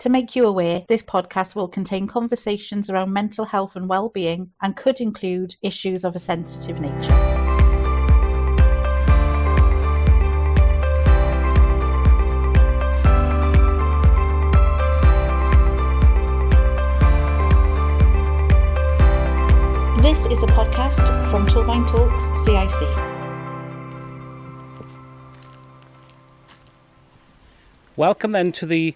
To make you aware, this podcast will contain conversations around mental health and well-being and could include issues of a sensitive nature. This is a podcast from Torfaen Talks CIC. Welcome then to the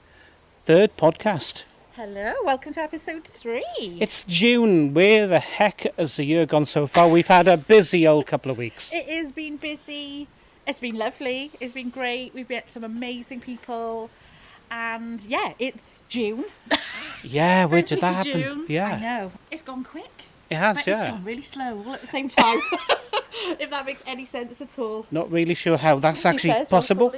third podcast. Hello, welcome to episode 3. It's June. Where the heck has the year gone so far? We've had a busy old couple of weeks. It has been busy. It's been lovely. It's been great. We've met some amazing people. And yeah, it's June. Yeah, where did that happen? June. Yeah. I know. It's gone quick. It has, But yeah. It's gone really slow all at the same time. If that makes any sense at all. Not really sure how that's She actually says, possible.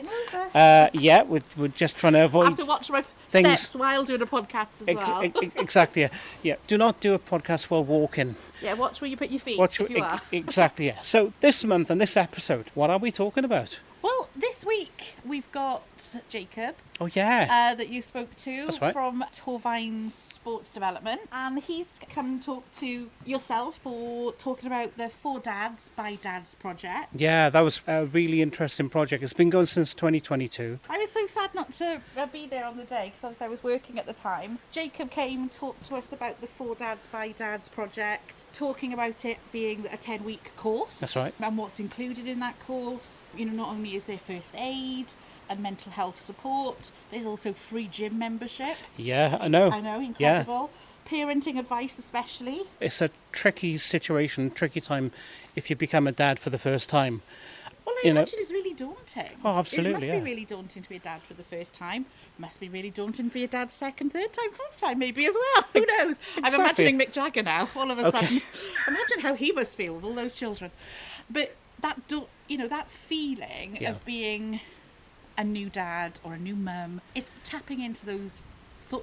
Yeah, we're just trying to I avoid have to watch my things. steps while doing a podcast as well. Exactly, yeah. Yeah. Do not do a podcast while walking. Yeah, watch where you put your feet Watch if you are. Exactly, yeah. So this month and this episode, what are we talking about? Well, this week we've got Jacob. Oh, yeah. That you spoke to. That's right. From Torfaen Sports Development, and he's come talk to yourself for talking about the For Dads by Dads project. Yeah, that was a really interesting project. It's been going since 2022. I was so sad not to be there on the day because obviously I was working at the time. Jacob came and talked to us about the For Dads by Dads project, talking about it being a 10-week course. That's right. And what's included in that course. You know, not only is there first aid and mental health support, there's also free gym membership. Yeah, I know. Incredible. Yeah. Parenting advice especially. It's a tricky situation, tricky time if you become a dad for the first time. Well, I imagine it's really daunting. Oh, absolutely, It must yeah. be really daunting to be a dad for the first time. It must be really daunting to be a dad second, third time, fourth time maybe as well. Who knows? Exactly. I'm imagining Mick Jagger now, all of a Okay. sudden. Imagine how he must feel with all those children. But that feeling Yeah. of being a new dad or a new mum, it's tapping into those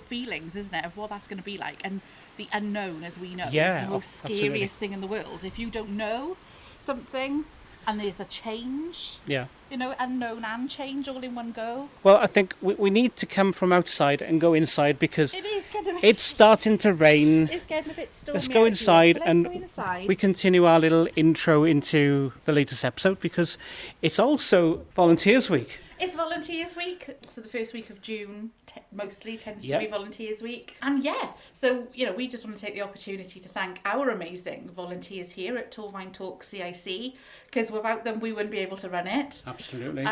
feelings, isn't it, of what that's going to be like, and the unknown, as we know, Yeah, is the most absolutely. scariest thing in the world. If you don't know something and there's a change, Yeah. you know, unknown and change all in one go. Well, I think we need to come from outside and go inside because It is getting a bit, it's starting to rain. it's getting a bit stormy. Let's go out inside here, so and let's go inside. we continue our little intro into the latest episode because it's also Volunteers Week. It's Volunteers Week, so the first week of June mostly tends Yep. to be Volunteers Week. And yeah, so, you know, we just want to take the opportunity to thank our amazing volunteers here at Torfaen Talks CIC, because without them we wouldn't be able to run it. Absolutely.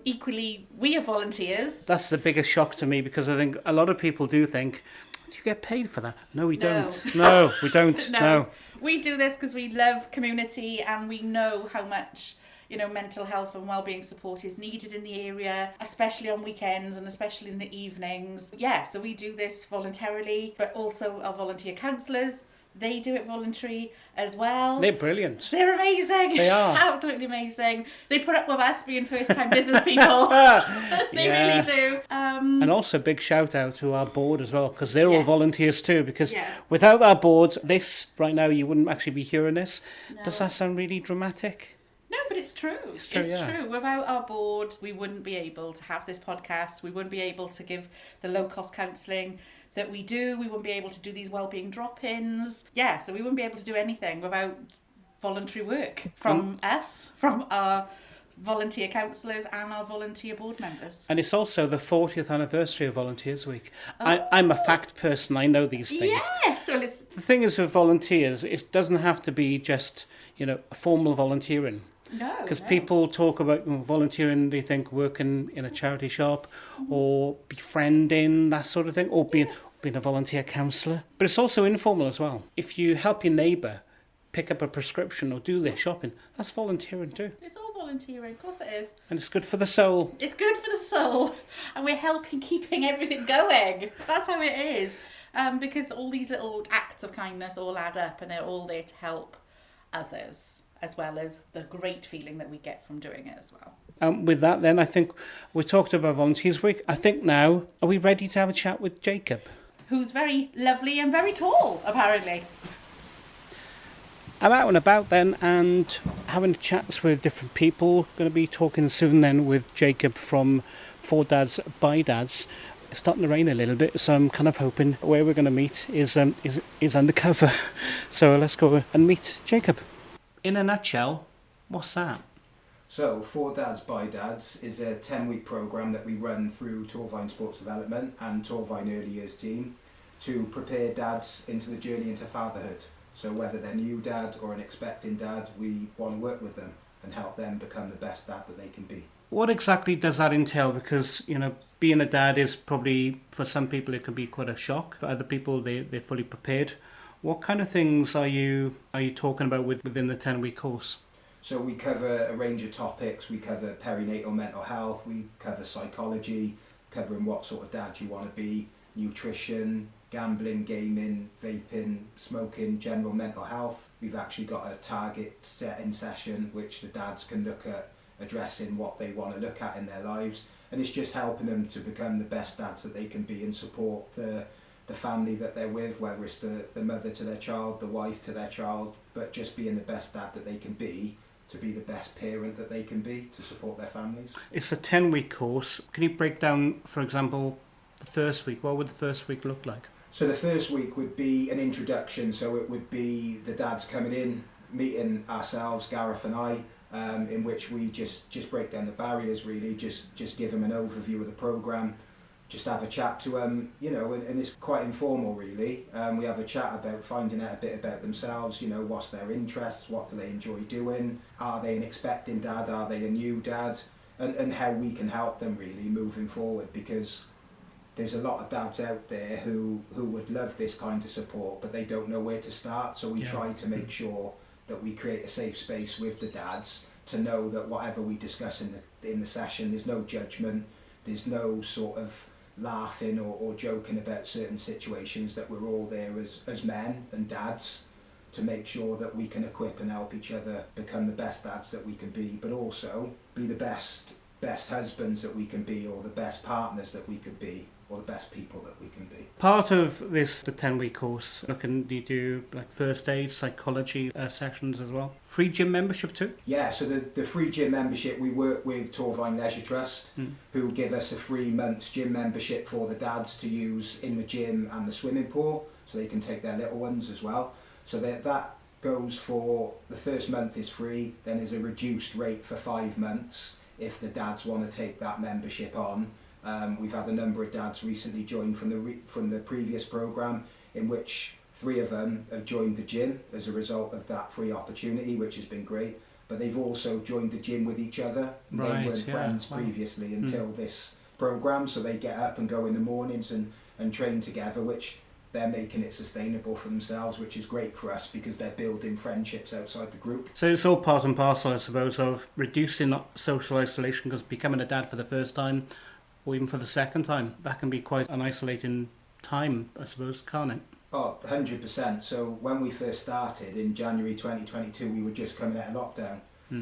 Equally, we are volunteers. That's the biggest shock to me because I think a lot of people do think, do you get paid for that? No, we don't. No, we don't. No. We do this because we love community and we know how much, you know, mental health and wellbeing support is needed in the area, especially on weekends and especially in the evenings. Yeah, so we do this voluntarily, but also our volunteer counsellors, they do it voluntary as well. They're brilliant. They're amazing. They are. Absolutely amazing. They put up with us being first-time business people. They Yeah. really do. And also big shout out to our board as well because they're all Yes. volunteers too because Yeah. without our board, this right now you wouldn't actually be hearing this. No. Does that sound really dramatic? No, but it's true. It's true, yeah. true. Without our board, we wouldn't be able to have this podcast. We wouldn't be able to give the low-cost counselling that we do. We wouldn't be able to do these wellbeing drop-ins. Yeah, so we wouldn't be able to do anything without voluntary work from us, from our volunteer counsellors and our volunteer board members. And it's also the 40th anniversary of Volunteers Week. I'm a fact person. I know these things. Yes! Well, it's... The thing is with volunteers, it doesn't have to be just, you know, formal volunteering. No, Because people talk about volunteering, they think working in a charity shop or befriending, that sort of thing, or being a volunteer counsellor. But it's also informal as well. If you help your neighbour pick up a prescription or do their shopping, that's volunteering too. It's all volunteering, of course it is. And it's good for the soul. It's good for the soul, and we're helping keeping everything going. That's how it is. Because all these little acts of kindness all add up, and they're all there to help others, as well as the great feeling that we get from doing it as well. With that then, I think we talked about Volunteers Week. I think now, are we ready to have a chat with Jacob? Who's very lovely and very tall, apparently. I'm out and about then and having chats with different people. Going to be talking soon then with Jacob from For Dads by Dads. It's starting to rain a little bit, so I'm kind of hoping where we're going to meet is undercover. So let's go and meet Jacob. In a nutshell, what's that? So, For Dads by Dads is a 10-week programme that we run through Torfaen Sports Development and Torfaen Early Years team to prepare dads into the journey into fatherhood. So whether they're new dad or an expecting dad, we want to work with them and help them become the best dad that they can be. What exactly does that entail? Because, being a dad is probably, for some people, it can be quite a shock. For other people, they're fully prepared. What kind of things are you talking about within the 10-week course? So we cover a range of topics. We cover perinatal mental health, we cover psychology, covering what sort of dad you want to be, nutrition, gambling, gaming, vaping, smoking, general mental health. We've actually got a target setting session which the dads can look at addressing what they want to look at in their lives, and it's just helping them to become the best dads that they can be and support the family that they're with, whether it's the mother to their child, the wife to their child, but just being the best dad that they can be, to be the best parent that they can be, to support their families. It's a 10-week course. Can you break down, for example, the first week? What would the first week look like? So the first week would be an introduction, so it would be the dads coming in, meeting ourselves, Gareth and I, in which we just break down the barriers really, just give them an overview of the programme, just have a chat to them, and it's quite informal really. We have a chat about finding out a bit about themselves, what's their interests, what do they enjoy doing, are they an expecting dad, are they a new dad, and how we can help them really moving forward, because there's a lot of dads out there who would love this kind of support, but they don't know where to start. So we try to make sure that we create a safe space with the dads to know that whatever we discuss in the session, there's no judgment, there's no sort of laughing or joking about certain situations, that we're all there as men and dads to make sure that we can equip and help each other become the best dads that we can be, but also be the best husbands that we can be, or the best partners that we could be, or the best people that we can be. Part of the 10-week course, can you do like first aid, psychology sessions as well? Free gym membership too? Yeah, so the free gym membership, we work with Torfaen Leisure Trust, who give us a 3 months gym membership for the dads to use in the gym and the swimming pool, so they can take their little ones as well. So that goes for, the first month is free, then there's a reduced rate for 5 months if the dads want to take that membership on. We've had a number of dads recently join from the previous programme, in which 3 of them have joined the gym as a result of that free opportunity, which has been great. But they've also joined the gym with each other. They weren't friends previously until this programme, so they get up and go in the mornings and train together, which they're making it sustainable for themselves, which is great for us because they're building friendships outside the group. So it's all part and parcel, I suppose, of reducing social isolation, because becoming a dad for the first time, or even for the second time, that can be quite an isolating time, I suppose, can't it? Oh, 100%. So when we first started in January 2022, we were just coming out of lockdown.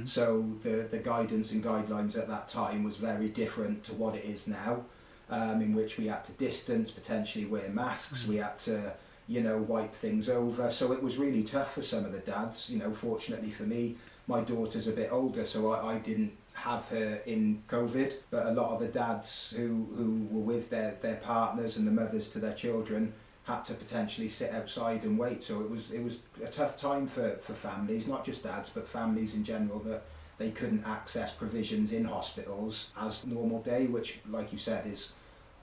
So the guidance and guidelines at that time was very different to what it is now, in which we had to distance, potentially wear masks, we had to, wipe things over. So it was really tough for some of the dads. Fortunately for me, my daughter's a bit older, so I didn't have her in COVID, but a lot of the dads who were with their partners and the mothers to their children had to potentially sit outside and wait. So it was a tough time for families, not just dads, but families in general, that they couldn't access provisions in hospitals as normal day, which, like you said, is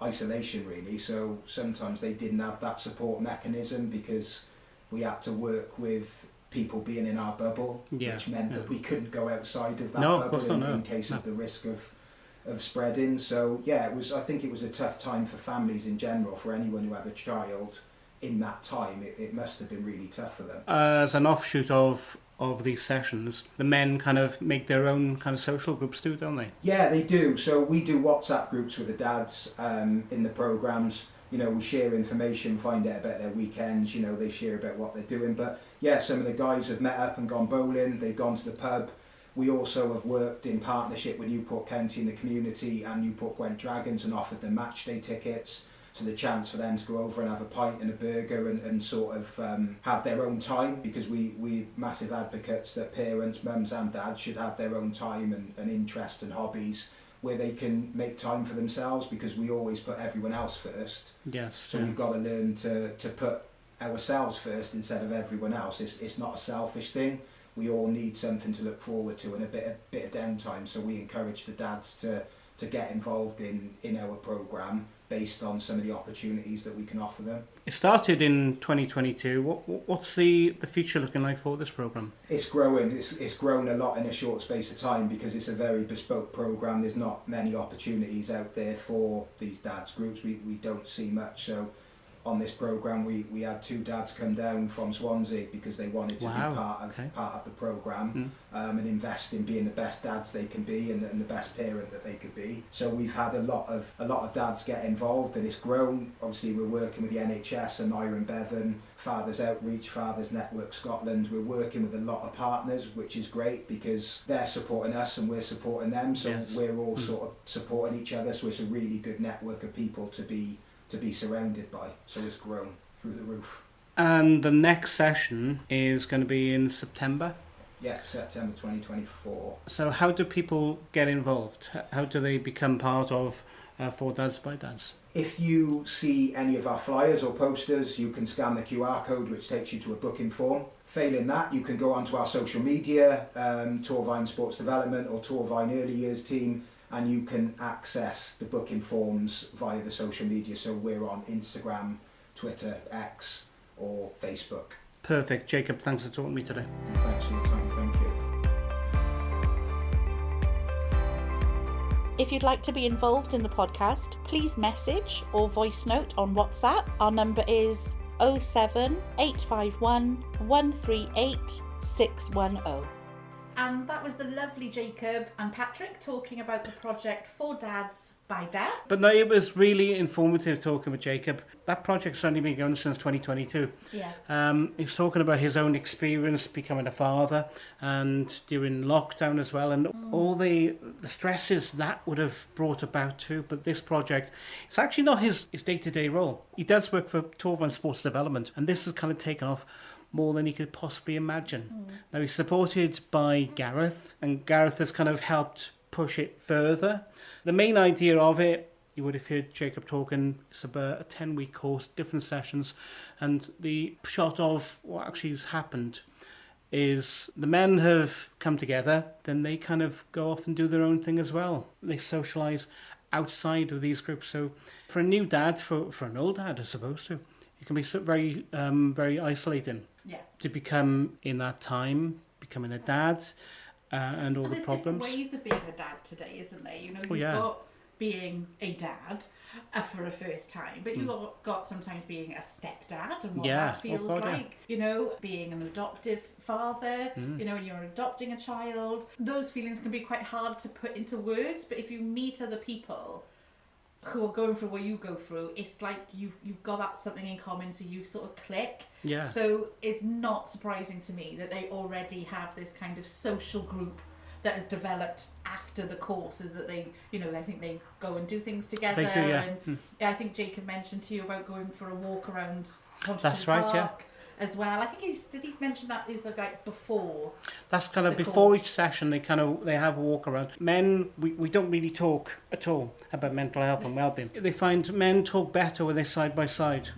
isolation really. So sometimes they didn't have that support mechanism because we had to work with people being in our bubble, which meant that we couldn't go outside of that bubble in case of the risk of spreading. So yeah, I think it was a tough time for families in general, for anyone who had a child in that time. It must have been really tough for them. As an offshoot of these sessions, the men kind of make their own kind of social groups too, don't they? Yeah, they do. So we do WhatsApp groups with the dads in the programmes. We share information, find out about their weekends, they share about what they're doing. But yeah, some of the guys have met up and gone bowling, they've gone to the pub. We also have worked in partnership with Newport County and the community and Newport Gwent Dragons and offered them match day tickets. So the chance for them to go over and have a pint and a burger and sort of have their own time, because we're massive advocates that parents, mums and dads should have their own time and interest and hobbies where they can make time for themselves, because we always put everyone else first. Yes. So we've got to learn to put ourselves first instead of everyone else. It's not a selfish thing. We all need something to look forward to and a bit of downtime. So we encourage the dads to get involved in our programme based on some of the opportunities that we can offer them. It started in 2022. What's the future looking like for this programme? It's growing. It's grown a lot in a short space of time because it's a very bespoke programme. There's not many opportunities out there for these dads groups. We don't see much. So on this programme, we had 2 dads come down from Swansea because they wanted to be part of the programme and invest in being the best dads they can be and the best parent that they could be. So we've had a lot of dads get involved, and it's grown. Obviously, we're working with the NHS and Myron Bevan, Fathers Outreach, Fathers Network Scotland. We're working with a lot of partners, which is great because they're supporting us and we're supporting them. So we're all sort of supporting each other. So it's a really good network of people to be surrounded by. So it's grown through the roof. And the next session is going to be in September? Yeah, September 2024. So how do people get involved? How do they become part of For Dads by Dads? If you see any of our flyers or posters, you can scan the QR code which takes you to a booking form. Failing that, you can go onto our social media, Torfaen Sports Development or Torfaen Early Years team, and you can access the booking forms via the social media. So we're on Instagram, Twitter, X or Facebook. Perfect. Jacob, thanks for talking to me today. Thanks for your time. Thank you. If you'd like to be involved in the podcast, please message or voice note on WhatsApp. Our number is 07851 138 610. And that was the lovely Jacob and Patrick talking about the project For Dads by Dad. But no, it was really informative talking with Jacob. That project's only been going since 2022. Yeah. He was talking about his own experience becoming a father and during lockdown as well, and all the stresses that would have brought about too. But this project, it's actually not his day-to-day role. He does work for Torfaen Sports Development, and this has kind of taken off more than he could possibly imagine. Now, he's supported by Gareth, and Gareth has kind of helped push it further. The main idea of it, you would have heard Jacob talking, it's about a 10-week course, different sessions, and the shot of what actually has happened is the men have come together, then they kind of go off and do their own thing as well. They socialise outside of these groups. So for a new dad, for an old dad, I suppose too, it can be so very, very isolating. Yeah. To become, in that time, becoming a dad and all the problems. There's different ways of being a dad today, isn't there? You know, you've yeah. got being a dad for a first time, but you've got sometimes being a stepdad and what that feels like. You know, being an adoptive father, you know, when you're adopting a child. Those feelings can be quite hard to put into words, but if you meet other people who are going through what you go through, it's like you've got that something in common, so you sort of click. Yeah. So it's not surprising to me that they already have this kind of social group that has developed after the courses that they, you know, I think they go and do things together. They do, yeah. And I think Jacob mentioned to you about going for a walk around Pontnewydd That's right, Park. yeah. As well, I think did he mention that is like before? That's kind of before course. Each session. They have a walk around. Men, we don't really talk at all about mental health and well-being. They find men talk better when they're side by side.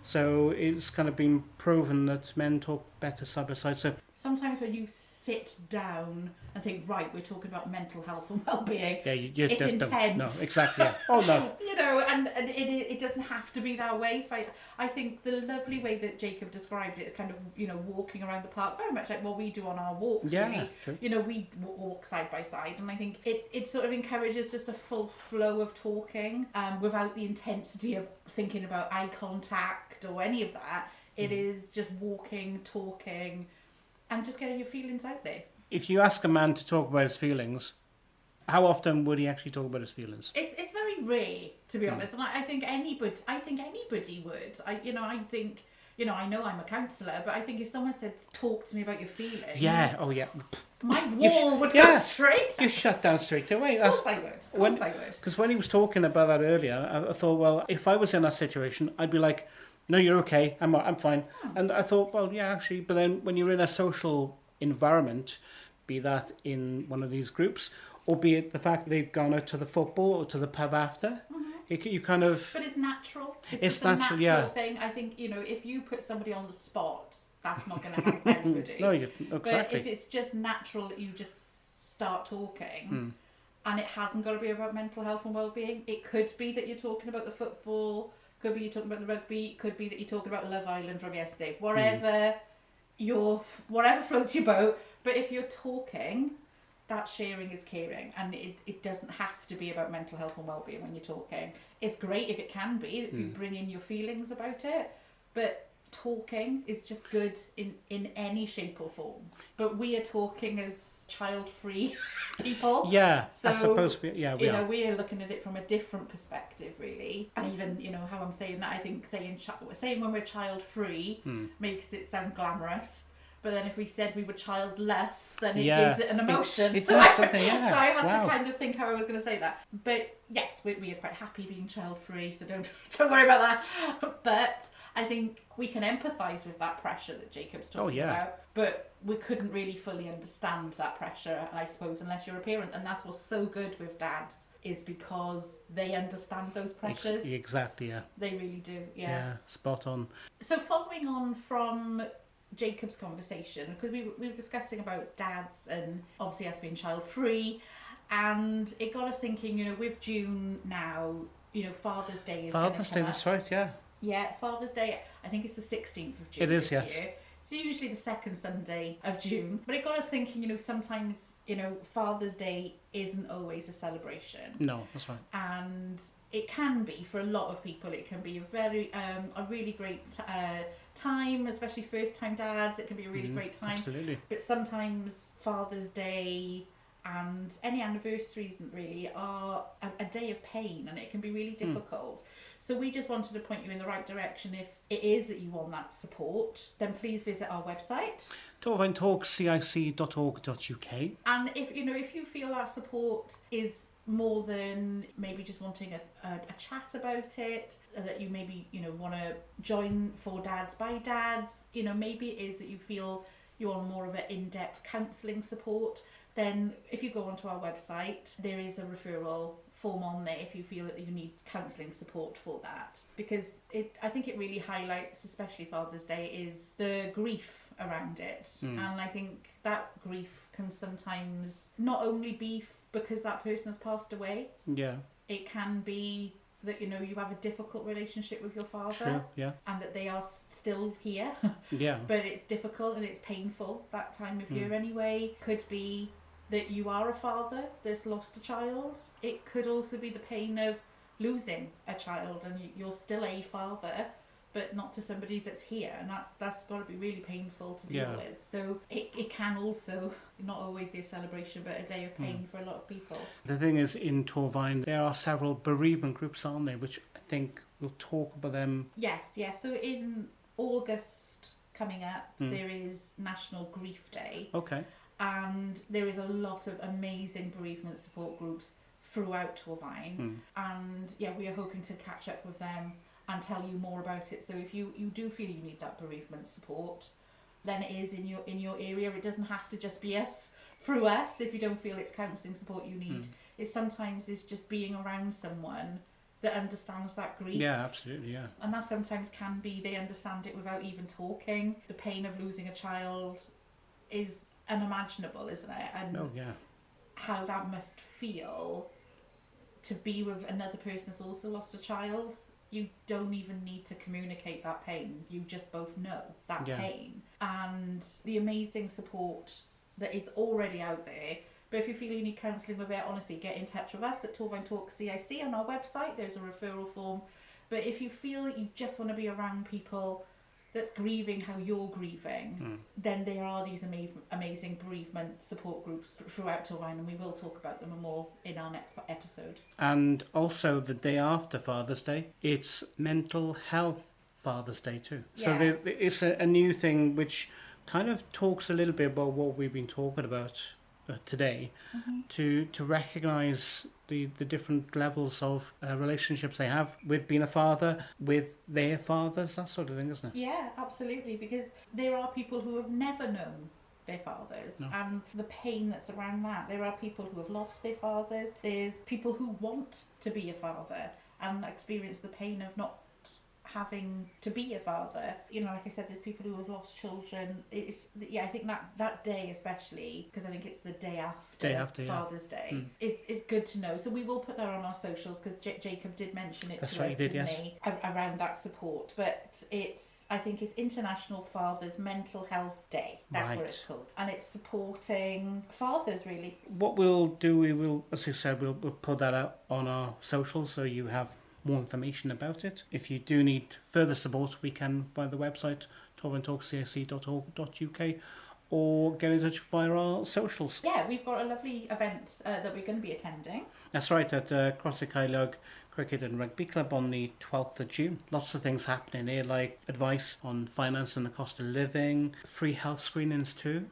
So it's kind of been proven that men talk better side by side. So sometimes when you sit down and think, right, we're talking about mental health and well-being, yeah, you it's just intense. Don't. No, exactly. Yeah. Oh no. You know, and it doesn't have to be that way. So I think the lovely way that Jacob described it is kind of, you know, walking around the park, very much like what we do on our walks. Yeah, really. true. You know, we walk side by side, and I think it sort of encourages just a full flow of talking without the intensity of thinking about eye contact or any of that. It is just walking, talking, and just getting your feelings out there. If you ask a man to talk about his feelings, how often would he actually talk about his feelings? It's very rare, to be honest, and I think anybody would. I know I'm a counsellor, but I think if someone said, talk to me about your feelings... Yeah, oh yeah. My wall would go straight. You shut down straight away. Of course I would. Because when he was talking about that earlier, I thought, well, if I was in that situation, I'd be like, no, you're okay, I'm fine. And I thought, well, yeah, actually, but then when you're in a social environment, be that in one of these groups, albeit the fact that they've gone out to the football or to the pub after. You kind of... But it's natural. It's just natural, a natural yeah. thing. I think, if you put somebody on the spot, that's not going to help anybody. No, exactly. But if it's just natural that you just start talking, and it hasn't got to be about mental health and well-being, it could be that you're talking about the football, could be you're talking about the rugby, could be that you're talking about Love Island from yesterday, whatever floats your boat. But if you're talking, that sharing is caring, and it doesn't have to be about mental health and well-being when you're talking. It's great if it can be, if you bring in your feelings about it, but talking is just good in any shape or form. But we are talking as child-free people. Yeah, so, I suppose we are. We're looking at it from a different perspective, really. And even, how I'm saying that, I think saying when we're child-free makes it sound glamorous. But then if we said we were childless, then it gives it an emotion. It so does something, yeah. So I had to kind of think how I was going to say that. But yes, we are quite happy being child-free, so don't worry about that. But I think we can empathise with that pressure that Jacob's talking about. But we couldn't really fully understand that pressure, I suppose, unless you're a parent. And that's what's so good with dads, is because they understand those pressures. Exactly, yeah. They really do, Yeah, spot on. So following on from Jacob's conversation, because we were discussing about dads and obviously us being child-free, and it got us thinking, with June now, Father's Day is Father's Day, that's right, yeah. Yeah, Father's Day, I think it's the 16th of June. It is, this yes. year. It's usually the second Sunday of June. But it got us thinking, sometimes, Father's Day isn't always a celebration. No, that's right. And it can be, for a lot of people, it can be a really great time, especially first-time dads. It can be a really great time. Absolutely. But sometimes Father's Day and any anniversaries really are a day of pain, and it can be really difficult. So we just wanted to point you in the right direction. If it is that you want that support, then please visit our website, Torfaen Talks CIC.org.uk. and if you feel that support is more than maybe just wanting a chat about it, that you maybe want to join for Dads by Dads, maybe it is that you feel you want more of an in-depth counselling support, then if you go onto our website, there is a referral form on there if you feel that you need counselling support for that, because I think it really highlights, especially Father's Day, is the grief around it. And I think that grief can sometimes not only be because that person has passed away, it can be that you have a difficult relationship with your father, and that they are still here, but it's difficult and it's painful that time of year anyway. Could be that you are a father that's lost a child. It could also be the pain of losing a child, and you're still a father, but not to somebody that's here, and that's got to be really painful to deal with. So it can also not always be a celebration, but a day of pain for a lot of people. The thing is, in Torfaen, there are several bereavement groups on there, which I think we'll talk about them. Yes. So in August coming up, there is National Grief Day. Okay. And there is a lot of amazing bereavement support groups throughout Torfaen. And we are hoping to catch up with them and tell you more about it. So if you do feel you need that bereavement support, then it is in your area. It doesn't have to just be us, through us, if you don't feel it's counselling support you need. It's sometimes just being around someone that understands that grief. Yeah, absolutely, yeah. And that sometimes can be, they understand it without even talking. The pain of losing a child is unimaginable, isn't it? And how that must feel to be with another person that's also lost a child. You don't even need to communicate that pain. You just both know that pain. And the amazing support that is already out there. But if you feel you need counselling with it, honestly, get in touch with us at Torfaen Talks CIC on our website. There's a referral form. But if you feel that you just want to be around people that's grieving how you're grieving, then there are these amazing bereavement support groups throughout Torfaen, and we will talk about them more in our next episode. And also the day after Father's Day, it's Mental Health Father's Day too. So it's a new thing which kind of talks a little bit about what we've been talking about today, to recognise the different levels of relationships they have with being a father, with their fathers, that sort of thing, isn't it? Yeah, absolutely, because there are people who have never known their fathers and the pain that's around that. There are people who have lost their fathers. There's people who want to be a father and experience the pain of not having to be a father. You know, like I said, there's people who have lost children. I think that day especially, because I think it's the day after Father's Day, is good to know. So we will put that on our socials, because Jacob did mention it to us, didn't he, around that support. But I think it's International Fathers Mental Health Day. That's what it's called. And it's supporting fathers, really. What we'll do, we will, as you said, we'll put that out on our socials so you have more information about it. If you do need further support, we can via the website torfaentalkscic.org.uk or get in touch via our socials. Yeah, we've got a lovely event that we're going to be attending. That's right, at Crossy Caelog Cricket and Rugby Club on the 12th of June. Lots of things happening here, like advice on finance and the cost of living, free health screenings too.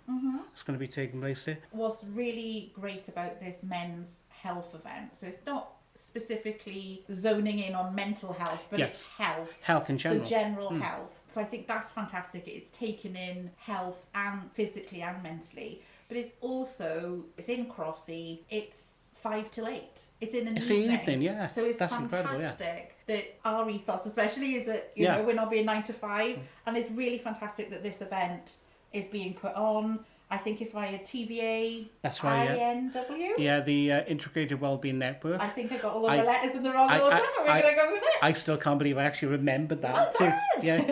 It's going to be taking place here. What's really great about this men's health event, so it's not specifically zoning in on mental health, but it's health in general, so general health. So I think that's fantastic. It's taken in health and physically and mentally, but it's in Crossy. It's 5 till 8. It's in an evening. Yeah. So it's fantastic that our ethos especially is that you know, we're not being 9 to 5, and it's really fantastic that this event is being put on. I think it's via TVA. That's right, INW. Yeah, the Integrated Wellbeing Network. I think I got all of the letters in the wrong order, but we're going to go with it. I still can't believe I actually remembered that. Well done. Yeah.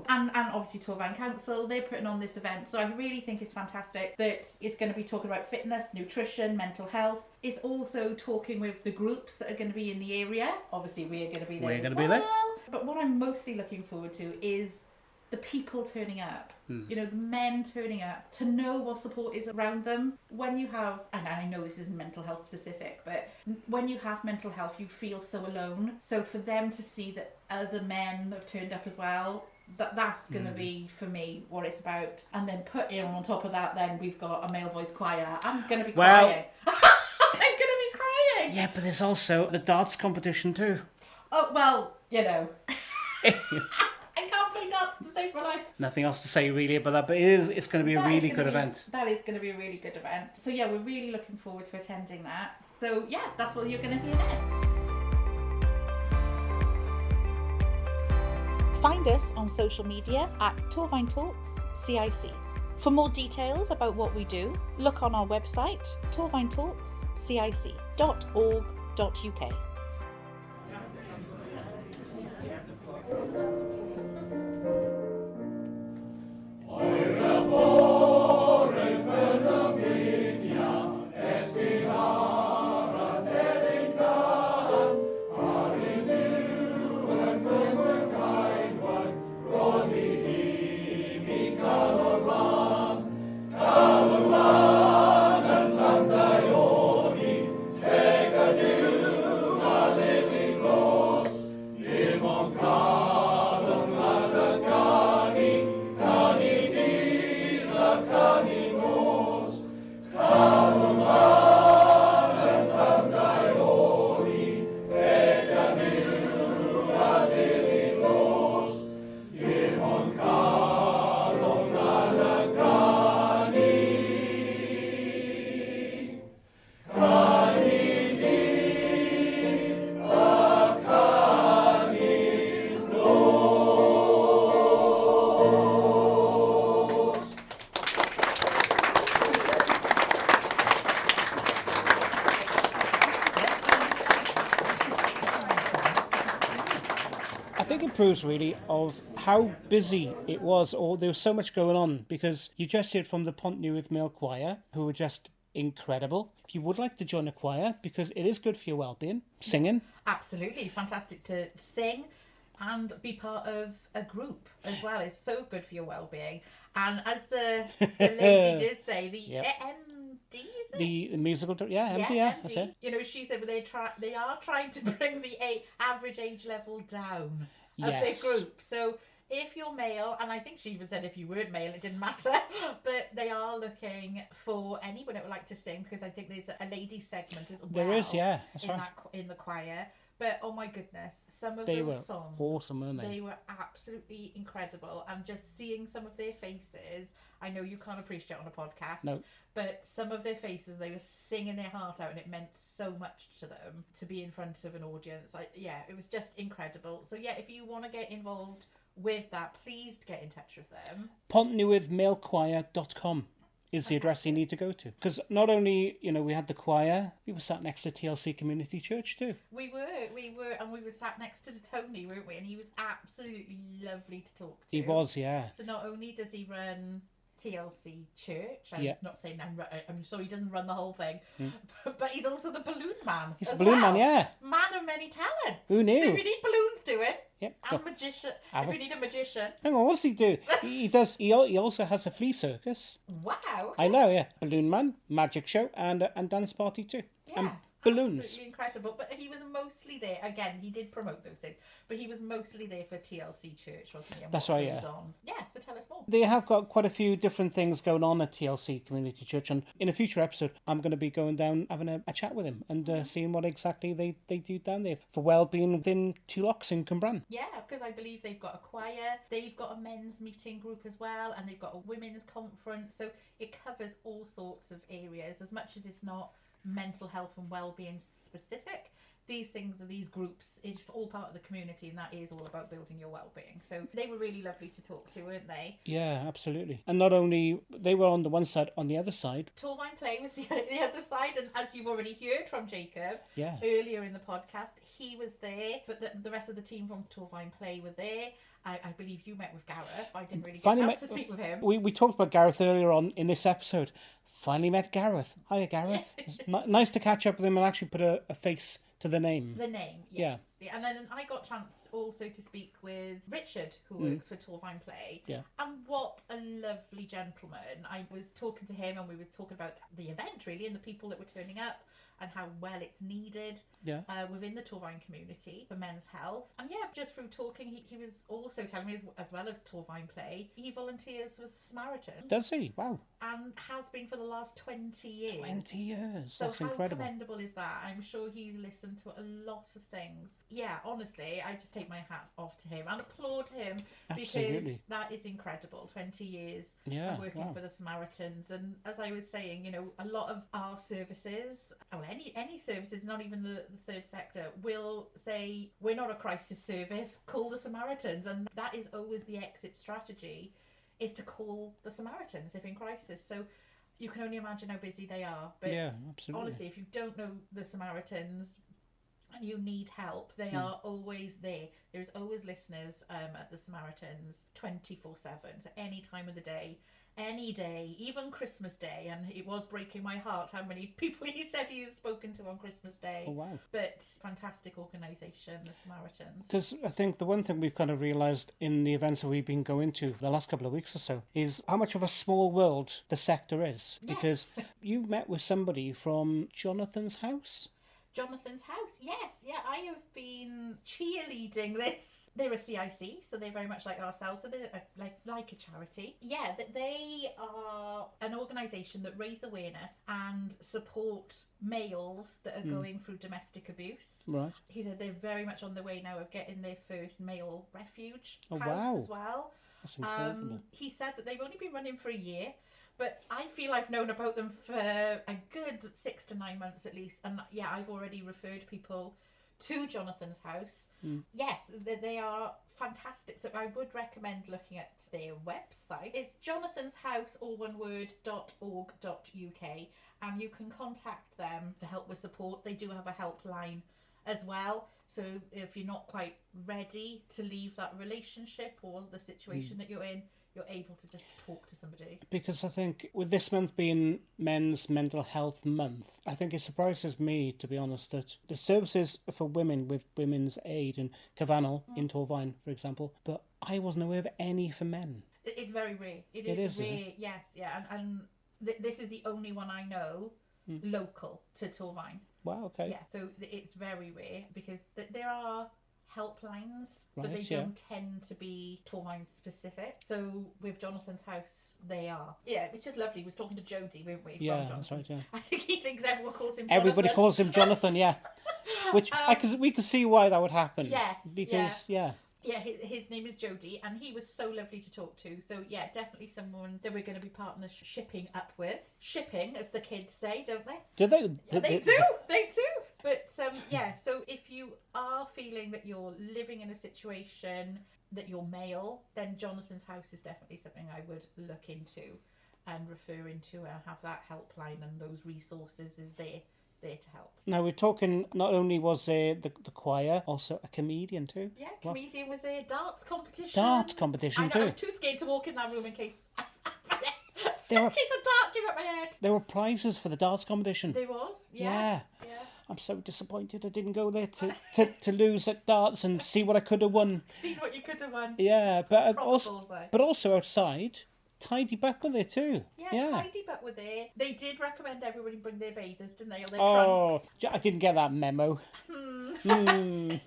and obviously Torfaen Council, they're putting on this event. So I really think it's fantastic that it's going to be talking about fitness, nutrition, mental health. It's also talking with the groups that are going to be in the area. Obviously, we're going to be there. We're going to be there. But what I'm mostly looking forward to is the people turning up, you know, the men turning up, to know what support is around them. When you have, and I know this isn't mental health specific, but when you have mental health, you feel so alone. So for them to see that other men have turned up as well, that's going to be, for me, what it's about. And then put in on top of that, then we've got a male voice choir. I'm going to be crying. I'm going to be crying. Yeah, but there's also the darts competition too. Oh, well, you know. To save my life. Nothing else to say really about that, but it's going to be a really good event. That is going to be a really good event. So yeah, we're really looking forward to attending that. So yeah, that's what you're going to hear next. Find us on social media at Torfaen Talks CIC. For more details about what we do, look on our website torfaentalkscic.org.uk. Proves really of how busy it was, or there was so much going on, because you just heard from the Pontnewydd Male Choir, who were just incredible. If you would like to join a choir, because it is good for your well-being, singing. Absolutely, fantastic to sing and be part of a group as well. It's so good for your well-being. And as the lady did say, the MD, is it? The musical, MD, that's it. You know, she said they are trying to bring the average age level down of their group. So if you're male, and I think she even said if you weren't male, it didn't matter, but they are looking for anyone that would like to sing, because I think there's a ladies segment as well. There is, yeah, that's right. In the choir. But oh my goodness, some of They were those songs, awesome, weren't they? They were absolutely incredible, and just seeing some of their faces, I know you can't appreciate on a podcast, No. but some of their faces, they were singing their heart out, and it meant so much to them to be in front of an audience. Like, yeah, it was just incredible. So yeah, if you want to get involved with that, please get in touch with them. Pontnewydmalechoir.com is the address you need to go to. Because not only, we had the choir, we were sat next to TLC Community Church too. We were, and we were sat next to Tony, weren't we? And he was absolutely lovely to talk to. He was, yeah. So not only does he run TLC Church, I'm Yeah. not saying I'm sure he doesn't run the whole thing, but he's also the balloon man. He's a as balloon well. man, yeah. Man of many talents. Who knew? So if you need balloons, do it. Yep. And magician. If you need a magician. Hang on, what does he do? He does. He also has a flea circus. Wow. I know, yeah. Balloon man, magic show, and dance party too. Yeah. And balloons. Absolutely incredible. But he was mostly there. Again, he did promote those things, but he was mostly there for TLC Church, wasn't he? And That's what right, goes yeah. on. Yeah. So tell us more. They have got quite a few different things going on at TLC Community Church, and in a future episode, I'm going to be going down, having a chat with him, and seeing what exactly they do down there for Wellbeing within Two Locks in Cwmbran. Yeah, because I believe they've got a choir, they've got a men's meeting group as well, and they've got a women's conference. So it covers all sorts of areas, as much as it's not mental health and well-being specific. These things are these groups, it's all part of the community, and that is all about building your well-being. So they were really lovely to talk to, weren't they? Yeah, absolutely. And not only they were on the one side, on the other side. Torfaen Play was the other side, and as you've already heard from Jacob earlier in the podcast, he was there, but the rest of the team from Torfaen Play were there. I believe you met with Gareth. I didn't really get a chance to speak with him. We talked about Gareth earlier on in this episode. Finally met Gareth. Hiya, Gareth. Nice to catch up with him and actually put a face to the name. The name, yes. Yeah. And then I got a chance also to speak with Richard, who works for Torfaen Play. Yeah. And what a lovely gentleman. I was talking to him, and we were talking about the event, really, and the people that were turning up, and how well it's needed within the Torfaen community for men's health. And yeah, just through talking, he was also telling me, as well as Torfaen Play, he volunteers with Samaritans. Does he? Wow. And has been for the last 20 years. 20 years. So That's how incredible. commendable is that? I'm sure he's listened to a lot of things. Yeah, honestly, I just take my hat off to him and applaud him. Absolutely. Because that is incredible. 20 years Yeah, of working wow. for the Samaritans. And as I was saying, a lot of our services, well, any services, not even the third sector, will say, we're not a crisis service, call the Samaritans. And that is always the exit strategy, is to call the Samaritans if in crisis. So you can only imagine how busy they are. But Yeah, absolutely. honestly, if you don't know the Samaritans and you need help, they are always there. There's always listeners at the Samaritans 24/7, so any time of the day, any day, even Christmas Day. And it was breaking my heart how many people he said he has spoken to on Christmas Day. Oh, wow. But fantastic organisation, the Samaritans. Because I think the one thing we've kind of realised in the events that we've been going to the last couple of weeks or so is how much of a small world the sector is. Because you met with somebody from Jonathan's house. Jonathan's house, yes, yeah, I have been cheerleading this. They're a CIC, so they're very much like ourselves, so they're like a charity. Yeah, they are an organisation that raise awareness and support males that are going through domestic abuse. Right. He said they're very much on the way now of getting their first male refuge Oh, house wow. as well. That's incredible. He said that they've only been running for a year, but I feel I've known about them for a good 6 to 9 months at least. And yeah, I've already referred people to Jonathan's house. Yes, they are fantastic. So I would recommend looking at their website. It's jonathanshouse, all one word, .org.uk. And you can contact them for help with support. They do have a helpline as well. So if you're not quite ready to leave that relationship or the situation that you're in, you're able to just talk to somebody. Because I think with this month being Men's Mental Health Month, I think it surprises me, to be honest, that the services for women with Women's Aid in Cyfannol, in Torfaen, for example, but I wasn't aware of any for men. It's very rare. It is rare, yes, yeah. And this is the only one I know local to Torfaen. Wow, okay. Yeah, so it's very rare because there are helplines, but Right, they yeah. don't tend to be Torfaen specific. So with Jonathan's house, they are. Yeah, it was just lovely. We was talking to Jodie, weren't we? Yeah, from that's right, yeah. I think he thinks everyone calls him Everybody Jonathan. calls him Jonathan, yeah. Which we could see why that would happen. Yes, Because, yeah. Yeah, his name is Jodie, and he was so lovely to talk to. So yeah, definitely someone that we're going to be partnershipping up with. Shipping, as the kids say, don't they? Do they? They do. But yeah, so if you are feeling that you're living in a situation that you're male, then Jonathan's house is definitely something I would look into and refer into, and have that helpline and those resources is there to help. Now we're talking, not only was there the choir, also a comedian too. Yeah, comedian was there, darts competition. Darts competition I know, too. I was too scared to walk in that room in case There were, a dart came up my head. there were prizes for the darts competition. There was, yeah. I'm so disappointed I didn't go there to lose at darts and see what I could have won. See what you could have won. Yeah, but Bullseye. also outside, Tidy Buck were there too. Yeah, Tidy Butt were there. They did recommend everybody bring their bathers, didn't they? Or their Oh, trunks. I didn't get that memo.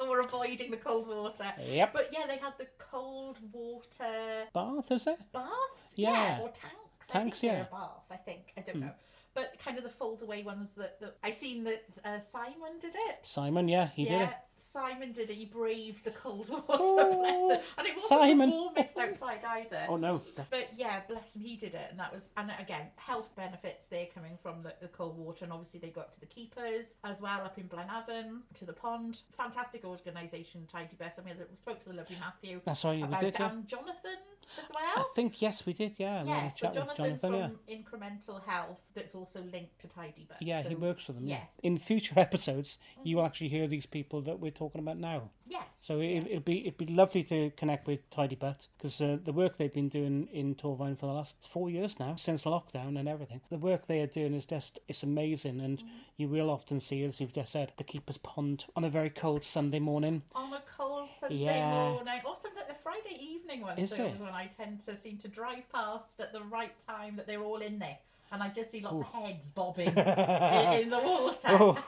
Or avoiding the cold water. Yep. But yeah, they had the cold water Bath, is it? baths. Yeah. Or tanks. Tanks, I think yeah. they're a bath, I think. I don't know. But kind of the fold away ones that I seen that Simon did it. Simon, yeah, he did it. Simon did it. He braved the cold water, Oh, bless him. And it wasn't Simon. the warmest outside either. Oh no. But yeah, bless him, he did it. And again, health benefits there coming from the cold water. And obviously they go up to the keepers as well, up in Blenavon, to the pond. Fantastic organisation, Tidy Bet. I mean, we spoke to the lovely Matthew That's right, we about did, it. yeah. And Jonathan as I well. think, yes, we did, yeah. We had Yeah, a so chat with Jonathan's Jonathan, from Incremental Health that's also linked to Tidy Bet. yeah, so, he works for them. Yeah. Yes. In future episodes, you will actually hear these people that we're talking about now. Yes. So it'd be lovely to connect with Tidy Butt, because the work they've been doing in Torfaen for the last 4 years now, since lockdown and everything, the work they are doing is it's amazing. And you will often see, as you've just said, the keeper's pond on a very cold Sunday morning. On a cold Sunday morning, or sometimes the Friday evening one. Is so it? When I tend to seem to drive past at the right time that they're all in there, and I just see lots of heads bobbing in the water. Oh,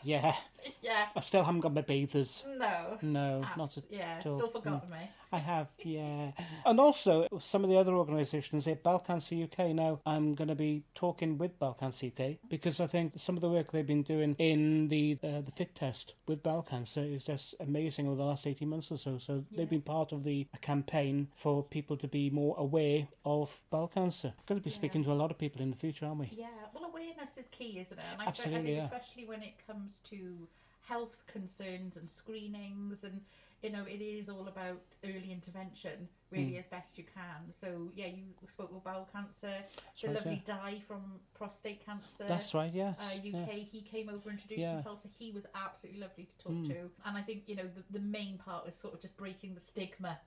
yeah. Yeah. I still haven't got my bathers. No. No, not at Yeah, all. still forgotten me. I have, yeah. And also, some of the other organisations here, Bowel Cancer UK, now I'm going to be talking with Bowel Cancer UK, because I think some of the work they've been doing in the fit test with bowel cancer is just amazing over the last 18 months or so. So they've been part of a campaign for people to be more aware of bowel cancer. We're going to be speaking to a lot of people in the future, aren't we? Yeah, well, awareness is key, isn't it? And Absolutely, I think yeah. especially when it comes to health concerns and screenings, and it is all about early intervention really as best you can. So yeah, you spoke with bowel cancer, the right, lovely yeah. Di from prostate cancer. That's right, yes. UK, yeah. he came over, introduced Yeah. himself, so he was absolutely lovely to talk to. And I think the main part was sort of just breaking the stigma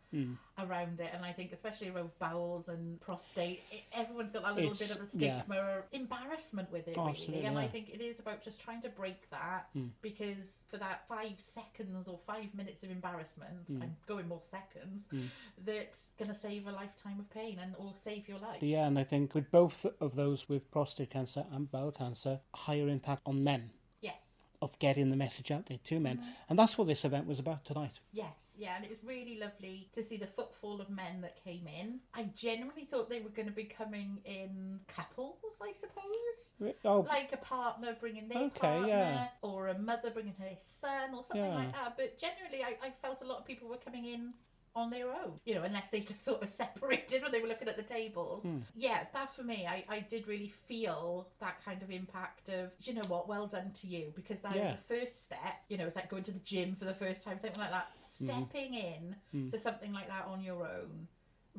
around it. And I think especially around bowels and prostate, everyone's got that little bit of a stigma or embarrassment with it, really. Absolutely, And I yeah. think it is about just trying to break that, because for that 5 seconds or 5 minutes of embarrassment, I'm going more seconds, that's going to save a lifetime of pain or save your life. Yeah, and I think with both of those, with prostate cancer and bowel cancer, higher impact on men Yes. of getting the message out there to men. And that's what this event was about tonight. Yes, yeah, and it was really lovely to see the footfall of men that came in. I genuinely thought they were going to be coming in couples, I suppose. Oh, Like a partner bringing their Okay, partner, yeah. or a mother bringing her son, or something Yeah. like that. But generally, I felt a lot of people were coming in on their own, unless they just sort of separated when they were looking at the tables. Yeah, that for me, I did really feel that kind of impact of, do you know what, well done to you, because that is a first step. It's like going to the gym for the first time, something like that. Stepping in to something like that on your own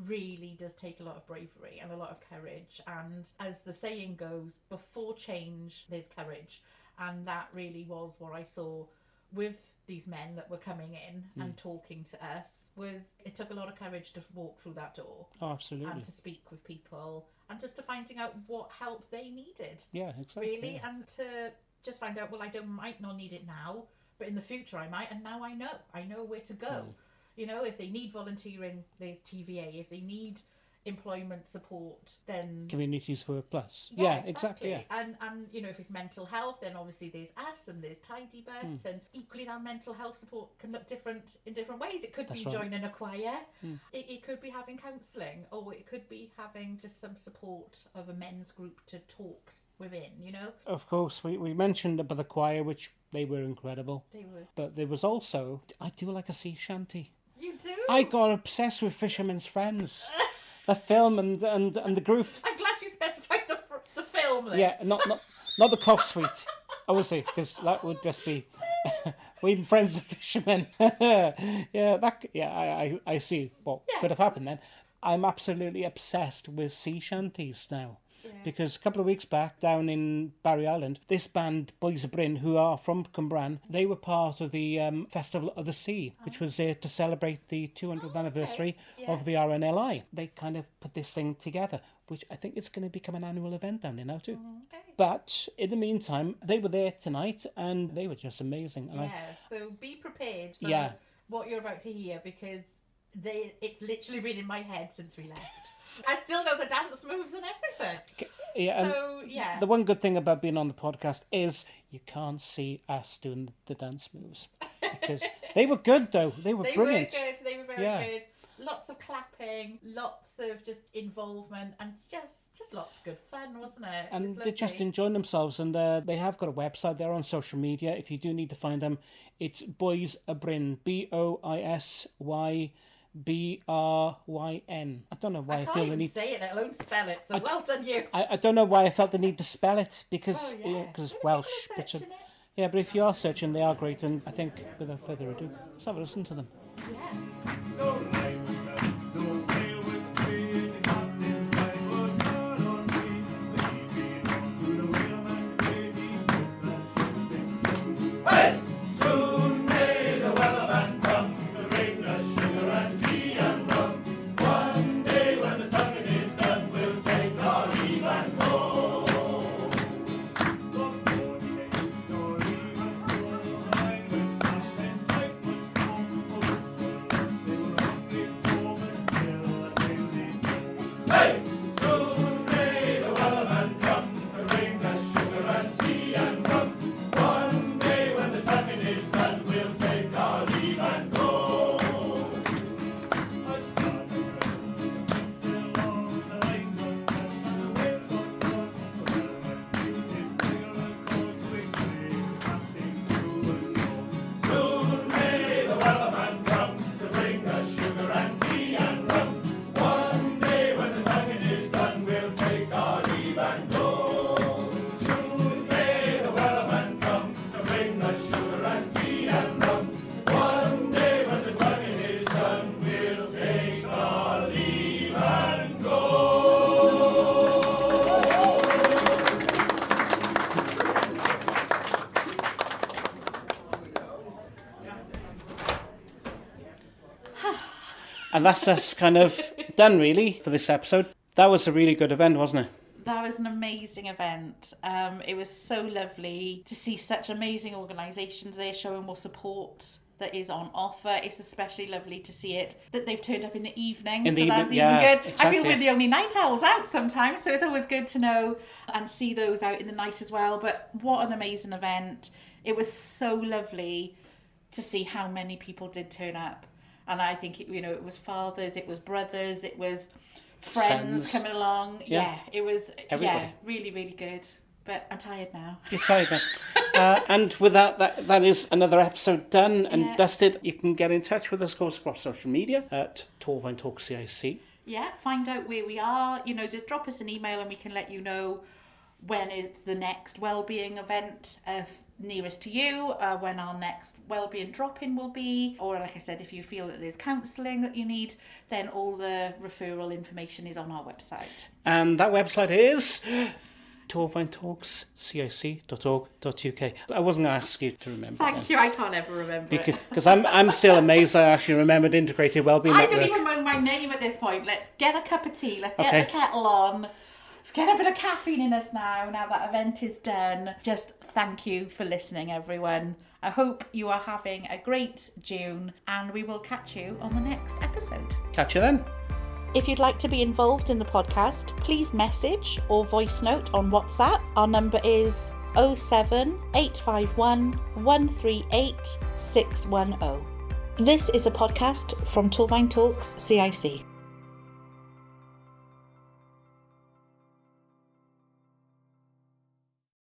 really does take a lot of bravery and a lot of courage. And as the saying goes, before change, there's courage. And that really was what I saw with these men that were coming in and talking to us. It took a lot of courage to walk through that door. Oh, absolutely. And to speak with people and just to finding out what help they needed. Yeah, exactly. Really, yeah. and to just find out, well, might not need it now, but in the future I might, and now I know where to go. If they need volunteering, there's TVA. If they need employment support, then Communities Work Plus. yeah, exactly. Yeah. And you know, if it's mental health, then obviously there's us and there's Tidybet, and equally that mental health support can look different in different ways. It could That's be right. joining a choir, it could be having counselling, or it could be having just some support of a men's group to talk within, you know. Of course, we mentioned about the choir, which they were incredible. They were. But there was also, I do like a sea shanty. You do? I got obsessed with Fisherman's Friends. The film and the group. I'm glad you specified the film then. Yeah, not the cough suite, obviously, because that would just be we friends of fishermen. I see what could have happened then. I'm absolutely obsessed with sea shanties now. Yeah. Because a couple of weeks back, down in Barry Island, this band, Bois Y Bryn, who are from Cwmbran, they were part of the Festival of the Sea, which was there to celebrate the 200th anniversary of the RNLI. They kind of put this thing together, which I think is going to become an annual event down there now too. Okay. But in the meantime, they were there tonight and they were just amazing. And so be prepared for what you're about to hear, because it's literally been in my head since we left. I still know the dance moves and everything. Yeah, so, the one good thing about being on the podcast is you can't see us doing the dance moves. Because they were good, though. They were brilliant. They were very good. Lots of clapping, lots of just involvement, and just lots of good fun, wasn't it? And they're just enjoying themselves. And they have got a website. They're on social media. If you do need to find them, it's Bois Y Bryn. BOISY BRYN. I don't know why I feel the need. Say it, let alone spell it. So well done, you. I don't know why I felt the need to spell it because it's Welsh. But if you are searching, they are great. And I think without further ado, let's have a listen to them. Yeah. And that's us kind of done, really, for this episode. That was a really good event, wasn't it? That was an amazing event. It was so lovely to see such amazing organisations there showing more support that is on offer. It's especially lovely to see it that they've turned up in the evening. That's even good. Exactly. I feel we're the only night owls out sometimes, so it's always good to know and see those out in the night as well. But what an amazing event. It was so lovely to see how many people did turn up. And I think, it was fathers, it was brothers, it was friends coming along. Yeah, it was really, really good. But I'm tired now. You're tired now. And with that is another episode done and dusted. You can get in touch with us, of course, across social media at Torfaen Talks CIC. Yeah, find out where we are. Just drop us an email and we can let you know when is the next Wellbeing event nearest to you, when our next Wellbeing drop-in will be, or like I said, if you feel that there's counselling that you need, then all the referral information is on our website. And that website is torfaentalkscic.org.uk. I wasn't going to ask you to remember. Thank you, I can't ever remember it. Because I'm still amazed I actually remembered Integrated Wellbeing Network. I don't even know my name at this point. Let's get a cup of tea, let's get the kettle on. Let's get a bit of caffeine in us now that event is done. Just thank you for listening, everyone. I hope you are having a great June, and we will catch you on the next episode. Catch you then. If you'd like to be involved in the podcast, please message or voice note on WhatsApp. Our number is 07851 138 610. This is a podcast from Torfaen Talks CIC.